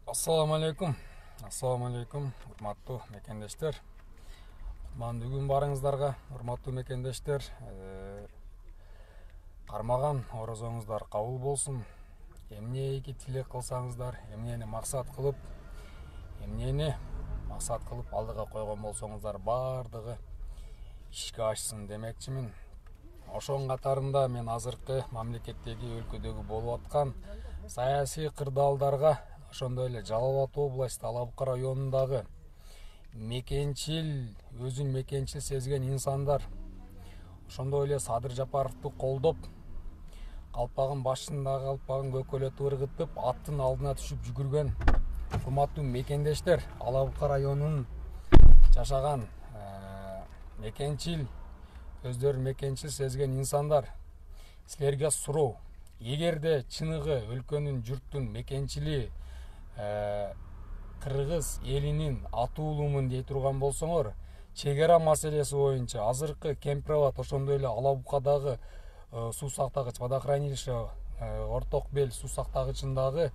Assalamu alaikum. Урматтуу мекендештер. Бүгүн барыңыздарга, урматтуу мекендештер, кармаган орозоңуздар кабыл болсун. Эмнеге тилек кылсаңыздар, эмнени максат кылып алдыга койгон болсоңуздар, бардыгы ишке ашсын демекчимин. Ошонун катарында мен азыркы мамлекеттеги, өлкөдөгү болуп аткан саясий кырдаалдарга, ошондой эле Жалал Абад области Алабука районундагы өзүн мекенчил сезген инсандар, ошондой эле Садыр Жапаровду колдоп, калпагын башындагы калпагын көкөлөтүп ыргытып, аттын алдына түшүп жүгүргөн урматтуу мекендештер, Алабука районунун жашаган өздөрүн мекенчил сезген инсандар, силерге суроо: эгерде чыныгы өлкөнүн, журттун мекенчили кыргыз элинин атуулумун дей турган болсоңор, чегара маселеси боюнча азыркы Кемпирабад, ошондой эле Алабукадагы суу сактагыч, водохранилище, Орток Бел суу сактагычындагы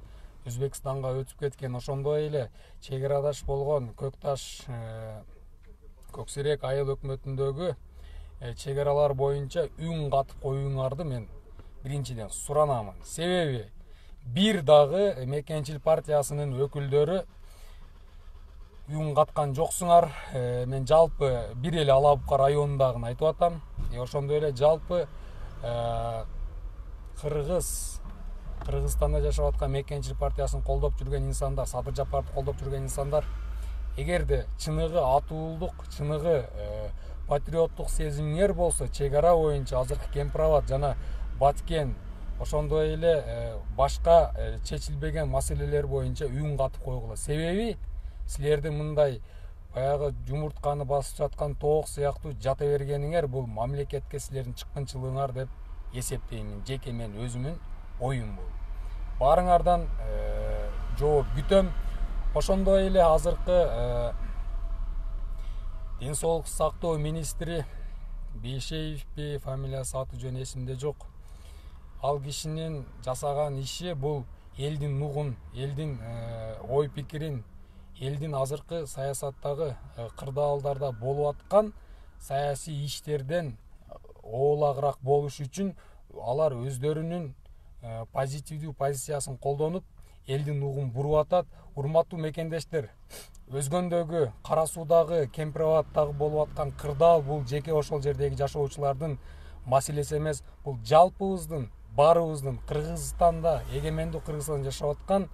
Өзбекстанга өтүп кеткен, ошондой эле чегарадаш болгон Көксерек айыл өкмөтүндөгү чегаралар боюнча үн катып коюуңарды мен биринчиден суранамын. Себеби бир дагы мекенчил партиясынын өкүлдөрү үн каткан жоксуңар. Мен жалпы бир эле Алабука районундагын айтып атам. Ошондой эле жалпы Кыргызстанда жашап аткан мекенчил партиясын колдоп жүргөн инсандар, Садыр Жапаровду колдоп жүргөн инсандар, эгерде чыныгы атуулук, чыныгы патриоттук сезимиңер болсо, чегара боюнча азыркы Кемпирабад жана Баткен, ошондой эле башка чечилбеген маселелер боюнча үн катып койгула. Себеби силерди мындай баягы жумуртканы басып жаткан тоок сыяктуу жата бергениңер бул мамлекетке силердин чыккынчылыгыңар деп эсептеймин. Жеке мен өзүмүн оюм бул. Баарыңардан жооп күтөм. Ошондой эле азыркы ден соолук сактоо министри Бейшеевпи, фамилиясы, аты жөнү эсимде жок. Ал кишинин жасаган иши бул элдин нугун, элдин ой пикирин, элдин азыркы саясаттагы кырдаалдарда болуп аткан саясий иштерден ooлагыраак болуш үчүн алар өздөрүнүн позитивдүү позициясын колдонуп, элдин нугун буруп атат. Урматтуу мекендештер, өзгөндөгү Кара Суудагы, Кемпирабадтагы болуп аткан кырдаал бул жеке ошол жердеги жашоочулардын маселеси эмес. Бул жалпыбыздын, баарыбыздын Кыргызстанда, эгемендүү Кыргызстанда жашап аткан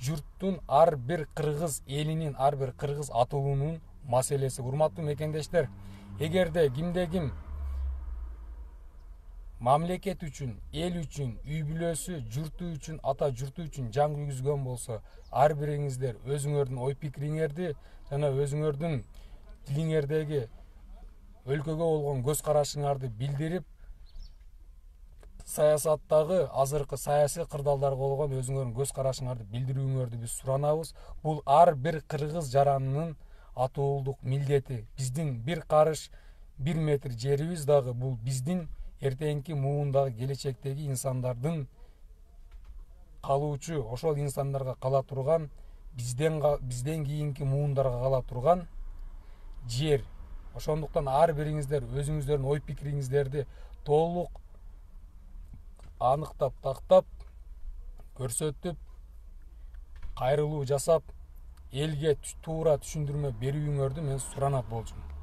журттун, ар бир кыргыз элинин, ар бир кыргыз атуулунун маселеси. Урматтуу мекендештер, эгерде кимде ким мамлекет үчүн, эл үчүн, үй бүлөсү, журту үчүн, ата журту үчүн жан күйгүзгөн болсо, ар бириңиздер өзүңөрдүн ой пикириңерди жана өзүңөрдүн тилиңердеги өлкөгө болгон көз карашыңарды билдирип, саясаттагы азыркы саясий кырдаалдарга болгон өзүңөрдүн көз карашыңарды билдирүүңөрдү биз суранабыз. Бул ар бир кыргыз жаранынын атуулдук милдети. Биздин бир карыш, 1 метр жерибиз дагы бул биздин эртеңки муундагы, келечектеги инсандардын калуучу, ошол инсандарга кала турган, бизден кийинки муундарга кала турган жер. Ошондуктан ар бириңиздер өзүңүздөрдүн ой пикириңиздерди толук аныктап, тактап, көрсөтүп, кайрылуу жасап, элге туура түшүндүрмө берүүңөрдү мен суранат болчумун.